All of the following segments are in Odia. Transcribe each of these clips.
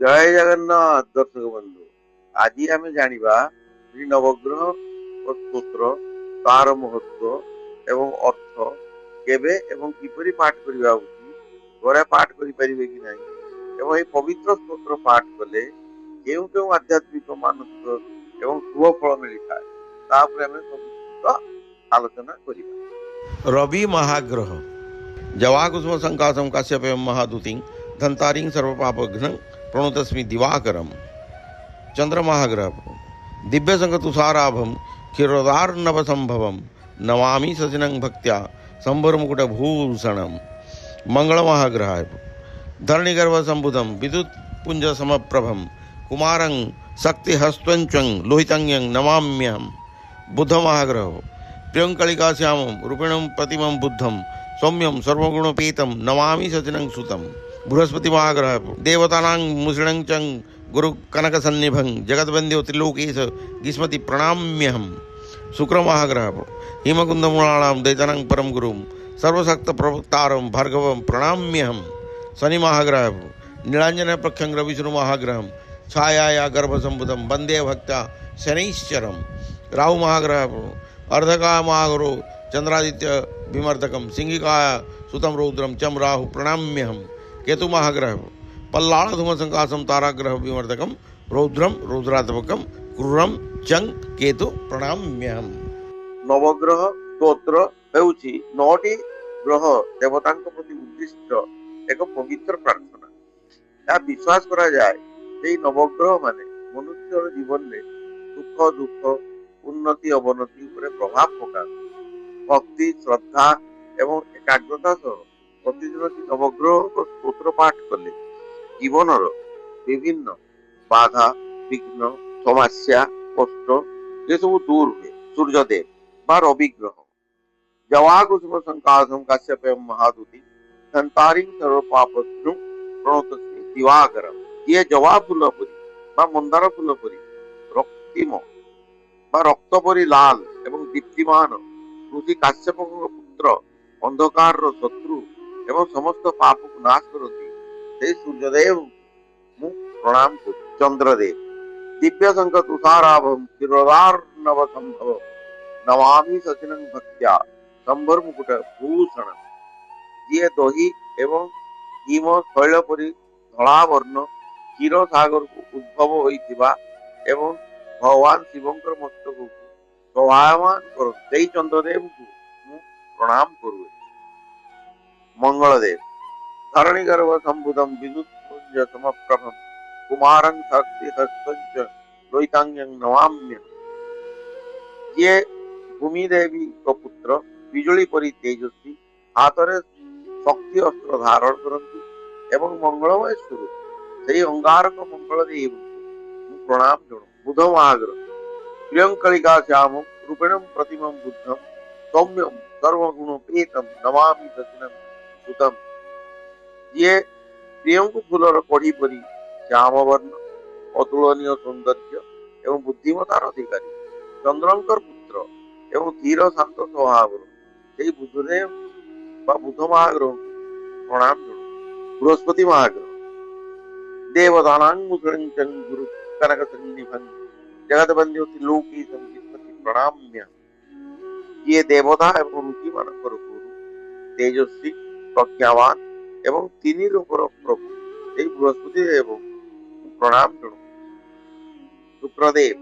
ଜୟ ଜଗନ୍ନାଥ ଦର୍ଶକ ବନ୍ଧୁ। ଆଜି ଆମେ ଜାଣିବା ଶ୍ରୀ ନବଗ୍ରହ ଓ ସ୍ତୋତ୍ର, ତାର ମହତ୍ଵ ଏବଂ ଅର୍ଥ, କେବେ ଏବଂ କିପରି ପାଠ କରିବା ଉଚିତ, ଘରେ ପାଠ କରିପାରିବେ କି ନାହିଁ ଏବଂ ଏହି ପବିତ୍ର ସ୍ତୋତ୍ର ପାଠ କଲେ କେଉଁ କେଉଁ ଆଧ୍ୟାତ୍ମିକ ମାନସିକ ଏବଂ ଶୁଭ ଫଳ ମିଳିଥାଏ, ତା ଉପରେ ଆମେ ସଂକ୍ଷିପ୍ତ ଆଲୋଚନା କରିବା। रवि महाग्रह जवाकुसुम संकाशम काश्यपेयम महादूतिं धंतारिं सर्वपापघ्नं प्रणतस्मि दिवाकरम। चंद्र महाग्रह दिव्य संग तुषाराभम क्षीरोदार्णव संभवम नमामि सजनं भक्त्या संभर मुकुट भूषणम। मंगल महाग्रह धरणिगर्भ संबुधम विद्युत पुंज समप्रभम कुमारं शक्ति हस्तंचं लोहितंगं नमाम्यहम। बुध महाग्रह प्रियंकलिका श्यामं रूपिणं प्रतिमं बुद्धं सौम्यं सर्वगुणोपेतं नमामि सजनं सुतं। बृहस्पति महाग्रह देवतानां मुषिणं च गुरु कनक सन्निभं जगद्वन्द्यो त्रिलोकेश गीष्मति प्रणम्यहम्। शुक्र महाग्रह हिमकुंदमूलानां दैतानां परम गुरुं सर्वशक्त प्रवक्तारं भार्गवं प्रणम्यहम्। शनि महाग्रह नीलांजन प्रख्यं रविष्णु महाग्रहं छायाया गर्भसंबुधं वंदे भक्त्या शनैश्चरम्। राहु महाग्रह अर्धकाय महागुरु चंद्रादित्य विमर्दकम सिंहिकाय सुतम रौद्रम चम राहु प्रणम्यहम। केतु महाग्रह पल्लाड़ धूम संकाशम ताराग्रह विमर्दकम रौद्रम रौद्रात्मकम क्रूरम चंग केतु प्रणम्यहम। ନବଗ୍ରହ ସ୍ତୋତ୍ର ହେଉଛି 9ଟି ଗ୍ରହ ଦେବତାଙ୍କ ପ୍ରତି ଉଦ୍ଦିଷ୍ଟ ଏକ ପବିତ୍ର ପ୍ରାର୍ଥନା। ଏହା ବିଶ୍ୱାସ କରାଯାଏ ସେହି ନବଗ୍ରହ ମାନେ ମନୁଷ୍ୟର ଜୀବନରେ ସୁଖ ଦୁଃଖ ଉନ୍ନତି ଅବନତି ଉପରେ ପ୍ରଭାବ ପକାନ୍ତି। ଭକ୍ତି ଶ୍ରଦ୍ଧା ଏବଂ ଏକାଗ୍ରତା ସହ ପ୍ରତିଦିନ ନବଗ୍ରହଙ୍କ ସ୍ତୋତ୍ର ପାଠ କଲେ ଜୀବନର ବିଭିନ୍ନ ବାଧା ବିଘ୍ନ ସମସ୍ୟା କଷ୍ଟ ଏସବୁ ଦୂର ହୁଏ। ସୂର୍ଯ୍ୟଦେବ ବା ରବି ଗ୍ରହ ଜବାକୁସୁମ ସଂକାଶଂ କାଶ୍ୟପେୟଂ ମହାଦୂତି ଧନ୍ତାରିଂ ସର୍ବପାପଘ୍ନଂ ପ୍रणतସ୍ମି ଦିବାକରମ୍। ଯିଏ ଜବା ଫୁଲ ପରି ବା ମନ୍ଦାର ଫୁଲ ପରି ରକ୍ତିମ ବା ରକ୍ତ ପରି ଲାଲ ଏବଂ ଦୀପ୍ତିମାନ ଋଷି କାଶ୍ୟପଙ୍କ ପୁତ୍ର ଅନ୍ଧକାରର ଶତ୍ରୁ ଏବଂ ସମସ୍ତ ପାପକୁ ନାଶ କରନ୍ତି ସେହି ସୂର୍ଯ୍ୟଦେବଙ୍କୁ ମୁଁ ପ୍ରଣାମ କରୁଛି। ଚନ୍ଦ୍ରଦେବ ଦିବ୍ୟ ଶଙ୍ଖ ତୁଷାରାଭମ କ୍ଷୀରୋଦାର୍ଣ୍ଣବ ସମ୍ଭବ ନମାମି ସଚିନଂ ଭକ୍ତ୍ୟା ସମ୍ଭର ମୁକୁଟ ଭୂଷଣ। ଯିଏ ଦହି ଏବଂ ହିମ ଶୈଳ ପରି ଧଳା ବର୍ଣ୍ଣ କ୍ଷୀର ସାଗରକୁ ଉଦ୍ଭବ ହୋଇଥିବା ଏବଂ ଭଗବାନ ଶିବଙ୍କର ମସ୍ତକକୁ ଶୋଭାୟମାନ କରନ୍ତି ସେହି ଚନ୍ଦ୍ରଦେବଙ୍କୁ ମୁଁ ପ୍ରଣାମ କରୁଅଛି। ମଙ୍ଗଳଦେବ ଧରଣୀ ଗର୍ଭ ସମ୍ବୁଧମ ବିଦ୍ୟୁତ ପୁଞ୍ଜ ସମପ୍ରଭମ କୁମାରଂ ଶକ୍ତି ହସ୍ତଞ୍ଚ ଲୋହିତାଙ୍ଗ ନମାମ୍ୟହମ୍। ଯିଏ ଭୂମି ଦେବୀଙ୍କ ପୁତ୍ର ବିଜୁଳି ପରି ତେଜସ୍ୱୀ ହାତରେ ଶକ୍ତି ଅସ୍ତ୍ର ଧାରଣ କରନ୍ତି ଏବଂ ମଙ୍ଗଳମୟ ସ୍ୱରୂପ ସେହି ଅଙ୍ଗାରକ ମଙ୍ଗଳ ଦେବଙ୍କୁ ମୁଁ ପ୍ରଣାମ ଜଣାଉଛି। ବୁଧ ମହାଗ୍ରହ ପ୍ରିୟଙ୍କଳିକା ଶ୍ୟାମଂ रूपिणं प्रतिमं बुद्धं सौम्यं सर्वगुणोपेतं नमामि सचिनं सुतं। ଯିଏ ପ୍ରିୟଙ୍କୁ ଫୁଲର କଢି ପରି ଶ୍ୟାମ ବର୍ଣ୍ଣ ଅତୁଳନୀୟ ସୌନ୍ଦର୍ଯ୍ୟ ଏବଂ ବୁଦ୍ଧିମତାର ଅଧିକାରୀ ଚନ୍ଦ୍ରଙ୍କର ପୁତ୍ର ଏବଂ ଧୀର ଶାନ୍ତ ସ୍ୱଭାବର ସେହି ବୁଧଦେବ ବା ବୁଧ ମହାଗ୍ରହଙ୍କୁ ପ୍ରଣାମ ଜଣାଉଛି। ବୃହସ୍ପତି ମହାଗ୍ରହ ଦେବତାନାଂ ମୁଷିଣଂ ଗୁରୁ କନକ ସନ୍ନିଭଂ ଜଗଦ୍ବନ୍ଦ୍ୟୋ ତ୍ରିଲୋକେଶଂ ଗୀଷ୍ମତି ପ୍ರಣମ୍ୟହମ୍। ଯିଏ ଦେବତା ଏବଂ ଋଷି ମାନଙ୍କର ଗୁରୁ ତେଜସ୍ୱୀ ପ୍ରଜ୍ଞାବାନ ଏବଂ ତିନି ଲୋକର ପ୍ରଭୁ ଏହି ବୃହସ୍ପତି ଦେବଙ୍କୁ ପ୍ରଣାମ ଜଣାଉଛି। ଶୁକ୍ରଦେବ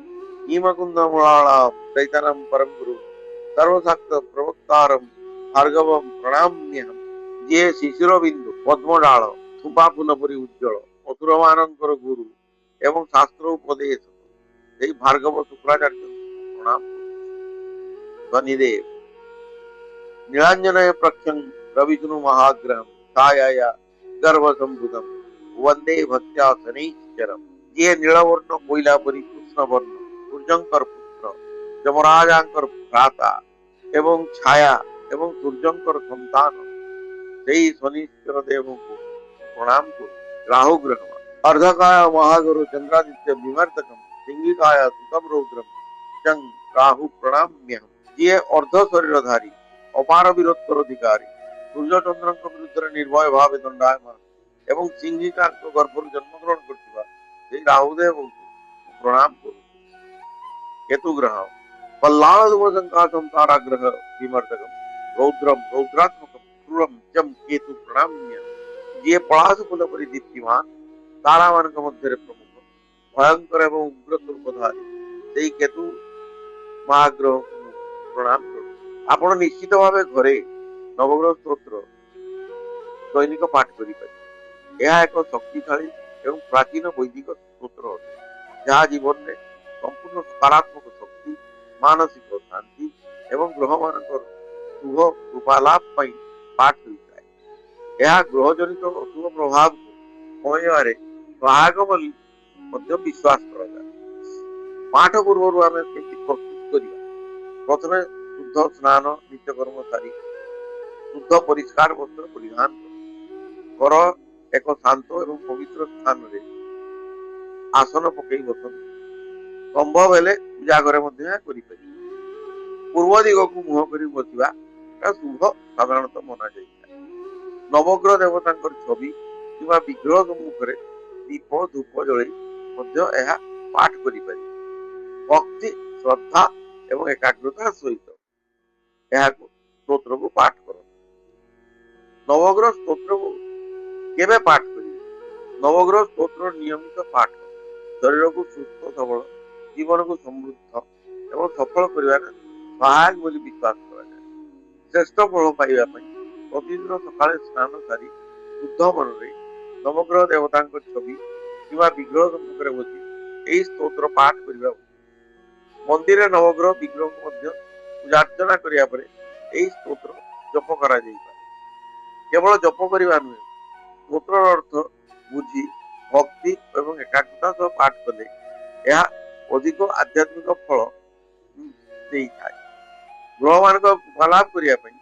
ହିମକୁନ୍ଦ ମୂଳାଳାମ ଦୈତାନାଂ ପରମ ଗୁରୁ ସର୍ବଶକ୍ତ ପ୍ରବକ୍ତାରಂ ଭାର୍ଗବଂ ପ୍ರಣମ୍ୟହମ୍। ଯିଏ ଶିଶିର ବିନ୍ଦୁ ପଦ୍ମଡାଳ ଥୁମ୍ପା ଫୁଲ ପରି ଉଜ୍ଜଳ ଅସୁର ମାନଙ୍କର ଗୁରୁ ଏବଂ ଶାସ୍ତ୍ର ଉପଦେଶ ସେହି ଭାର୍ଗବ ଶୁକ୍ରାଚାର୍ଯ୍ୟଙ୍କୁ ପ୍ରଣାମ। ଶନିଦେବ ନୀଳାଞ୍ଜନୟ ପ୍ରଖ୍ୟଂ ରବିଷ୍ଣୁ ମହାଗ୍ରହಂ ଛାୟାୟା ଗର୍ଭସମ୍ଭୂତಂ वंदे भक्त्या शनैश्चरम। ଯିଏ ନୀଳବର୍ଣ୍ଣ କୋଇଲା ପରି କୃଷ୍ଣ ବର୍ଣ୍ଣ ସୂର୍ଯ୍ୟଙ୍କର ପୁତ୍ର ଯମରାଜାଙ୍କର ଭ୍ରାତା ଏବଂ ଛାୟା ଏବଂ ସୂର୍ଯ୍ୟଙ୍କର ସନ୍ତାନ ସେହି ଶନୀଶ୍ୱର ଦେବଙ୍କୁ ପ୍ରଣାମ କରୁ। ରାହୁ ଗ୍ରହ अर्धकाय महागुरु चंद्रादित्य विमर्दकम सिंहिकाय सुतम रौद्रम चंग राहु प्रणाम्यहम्। ଯିଏ ଅର୍ଦ୍ଧ ଶରୀରଧାରୀ ଅପାର ବୀରତ୍ୱର ଅଧିକାରୀ ସୂର୍ଯ୍ୟଚନ୍ଦ୍ରଙ୍କ ବିରୁଦ୍ଧରେ ନିର୍ଭୟ ଭାବେ ଦଣ୍ଡାୟମାନ ଏବଂ ସିଂହିକାଙ୍କ ଗର୍ଭରୁ ଜନ୍ମଗ୍ରହଣ କରିଥିବା ରାହୁଦେବଙ୍କୁ ପ୍ରଣାମ କରୁ। କେତୁ ଗ୍ରହ ପଲ୍ଲାଳ ଧୁମ ସଂକାଶମ ତାରାଗ୍ରହ ବିମର୍ଦକମ ରୌଦ୍ରମ ରୌଦ୍ରାତ୍ମକମ କ୍ରୂରମ ଚମ କେତୁ ପ୍ରଣାମ୍ୟ। ଯିଏ ପଳାଶ ଫୁଲ ପରି ଦୀପ୍ତିମାନ, ତାରା ମାନଙ୍କ ମଧ୍ୟରେ ପ୍ରମୁଖ, ଭୟଙ୍କର ଏବଂ ଉଗ୍ର ସ୍ୱରୂପଧାରୀ ସେଇ କେତୁ ମହାଗ୍ରହକୁ ମୁଁ ପ୍ରଣାମ କରୁ। ଆପଣ ନିଶ୍ଚିତ ଭାବେ ଘରେ ନବଗ୍ରହ ସ୍ତୋତ୍ର ଦୈନିକ ପାଠ କରିପାରିବେ। ଏହା ଏକ ଶକ୍ତିଶାଳୀ ଏବଂ ପ୍ରାଚୀନ ବୈଦିକ ସ୍ତୋତ୍ର ଅଟେ, ଯାହା ଜୀବନରେ ସମ୍ପୂର୍ଣ୍ଣ ସକାରାତ୍ମକ ଶକ୍ତି, ମାନସିକ ଶାନ୍ତି ଏବଂ ଗ୍ରହମାନଙ୍କର ଶୁଭ କୃପାଲାଭ ପାଇଁ ପାଠ ହୋଇଥାଏ। ଏହା ଗ୍ରହଜନିତ ଅଶୁଭ ପ୍ରଭାବକୁ କମାଇବାରେ ସହାୟକ ବୋଲି ମଧ୍ୟ ବିଶ୍ୱାସ କରାଯାଏ। ପାଠ ପୂର୍ବରୁ ଆମେ କେମିତି ପ୍ରସ୍ତୁତ କରିବା? ପ୍ରଥମେ ଶୁଦ୍ଧ ସ୍ନାନ ନିତ୍ୟକର୍ମ ସାରି ଶୁଦ୍ଧ ପରିଷ୍କାର ବସ୍ତ୍ର ପରିଧାନ କର। ଘର ଏକ ଶାନ୍ତ ଏବଂ ପବିତ୍ର ସ୍ଥାନରେ ଆସନ ପକେଇ ବସନ୍ତୁ। ସମ୍ଭବ ହେଲେ ପୂଜା ଘରେ ମଧ୍ୟ ଏହା କରିପାରିବେ। ପୂର୍ବ ଦିଗକୁ ମୁହଁ କରି ବସିବା ଶୁଭ ସାଧାରଣତଃ ମନାଯାଇଥାଏ। ନବଗ୍ରହ ଦେବତାଙ୍କର ଛବି କିମ୍ବା ବିଗ୍ରହ ସମ୍ମୁଖରେ ଦୀପ ଧୂପ ଜଳେଇ ମଧ୍ୟ ଏହା ପାଠ କରିପାରିବେ। ଭକ୍ତି, ଶ୍ରଦ୍ଧା ଏବଂ ଏକାଗ୍ରତା ସହିତ ଏହାକୁ ସ୍ତୋତ୍ରକୁ ପାଠ କରନ୍ତୁ। ନବଗ୍ରହ ସ୍ତୋତ୍ରକୁ କେବେ ପାଠ କରିବେ? ନବଗ୍ରହ ସ୍ତୋତ୍ର ନିୟମିତ ପାଠ ଶରୀରକୁ ସୁସ୍ଥ ସବଳ, ଜୀବନକୁ ସମୃଦ୍ଧ ଏବଂ ସଫଳ କରିବାରେ ସହାୟକ ବୋଲି ବିଶ୍ୱାସ କରାଯାଏ। ଶ୍ରେଷ୍ଠ ଫଳ ପାଇବା ପାଇଁ ପ୍ରତିଦିନ ସକାଳେ ସ୍ନାନ ସାରି ଶୁଦ୍ଧ ମନରେ ନବଗ୍ରହ ଦେବତାଙ୍କ ଛବି କିମ୍ବା ବିଗ୍ରହ ସମ୍ମୁଖରେ ବସି ଏହି ସ୍ତୋତ୍ର ପାଠ କରିବା ଉଚିତ। ମନ୍ଦିରରେ ନବଗ୍ରହ ବିଗ୍ରହକୁ ମଧ୍ୟ ପୂଜାର୍ଚ୍ଚନା କରିବା ପରେ ଏହି ସ୍ତୋତ୍ର ଜପ କରାଯାଇପାରେ। କେବଳ ଜପ କରିବା ନୁହେଁ, ସ୍ତୋତ୍ରର ଅର୍ଥ ବୁଝି ଭକ୍ତି ଏବଂ ଏକାଗ୍ରତା ସହ ପାଠ କଲେ ଏହା ଅଧିକ ଆଧ୍ୟାତ୍ମିକ ଫଳ ଦେଇଥାଏ। ଗ୍ରହମାନଙ୍କ ଲାଭ କରିବା ପାଇଁ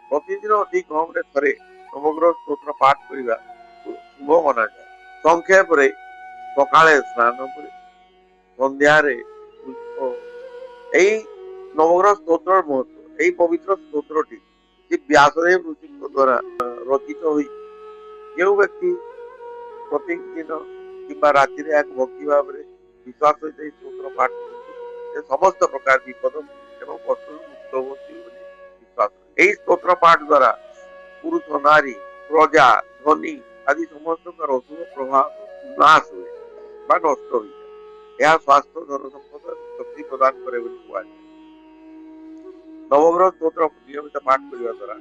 ପ୍ରତିଦିନ ଅତି କମରେ ଥରେ ନବଗ୍ରହ ସ୍ତୋତ୍ର ପାଠ କରିବା ଶୁଭ ମନାଯାଏ। ସଂକ୍ଷେପରେ ସକାଳେ ସ୍ନାନ ପରେ ସନ୍ଧ୍ୟାରେ ଏହି ନବଗ୍ରହ ସ୍ତୋତ୍ରର ମହତ୍ଵ। ଏହି ପବିତ୍ର ସ୍ତୋତ୍ରଟି ଶ୍ରୀ ବ୍ୟାସଦେବ ଋଷିଙ୍କ ଦ୍ୱାରା ରଚିତ ହୋଇ ଯେଉଁ ବ୍ୟକ୍ତି ପ୍ରତିଦିନ କିମ୍ବା ରାତିରେ ଏହାକୁ ଭକ୍ତି ଭାବରେ ବିଶ୍ୱାସ ସହିତ ଏହି ସ୍ତୋତ୍ର ପାଠ କରନ୍ତି, ସେ ସମସ୍ତ ପ୍ରକାର ବିପଦ ଏବଂ କଷ୍ଟରୁ ମୁକ୍ତ ହୁଅନ୍ତି ବୋଲି ବିଶ୍ୱାସ। ଏହି ସ୍ତୋତ୍ର ପାଠ ଦ୍ୱାରା ପୁରୁଷ, ନାରୀ, ପ୍ରଜା, ଧନୀ ଆଦି ସମସ୍ତଙ୍କର ଅଶୁଭ ପ୍ରଭାବ ନାଶ ହୁଏ ବା ନଷ୍ଟ ହୋଇଥାଏ। ଏହା ସ୍ୱାସ୍ଥ୍ୟ, ଧନ ସମ୍ପଦ ଏବଂ ଶକ୍ତି ପ୍ରଦାନ କରେ ବୋଲି କୁହାଯାଏ। ନବଗ୍ରହ ସ୍ତୋତ୍ର ନିୟମିତ ପାଠ କରିବା ଦ୍ୱାରା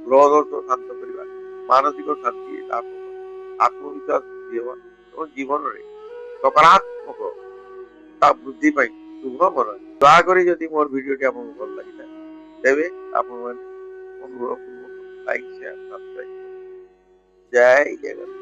ଗ୍ରହ ଦୋଷ ଶାନ୍ତ କରିବା, ମାନସିକ ଶାନ୍ତି ଲାଭ, ଆତ୍ମବିଶ୍ୱାସ ବୃଦ୍ଧି ହେବା ଏବଂ ଜୀବନରେ ସକାରାତ୍ମକତା ବୃଦ୍ଧି ପାଇଁ ଶୁଭ ମନାଯାଏ। ଦୟାକରି ଯଦି ମୋର ଭିଡ଼ିଓଟି ଆପଣଙ୍କୁ ଭଲ ଲାଗିଥାଏ ତେବେ ଆପଣମାନେ ଅନୁଗ୍ରହ ପୂର୍ବକ ଲାଇକ୍, ସେୟାର, ସବସ୍କ୍ରାଇବ। ଜୟ ଜଗନ୍ନାଥ।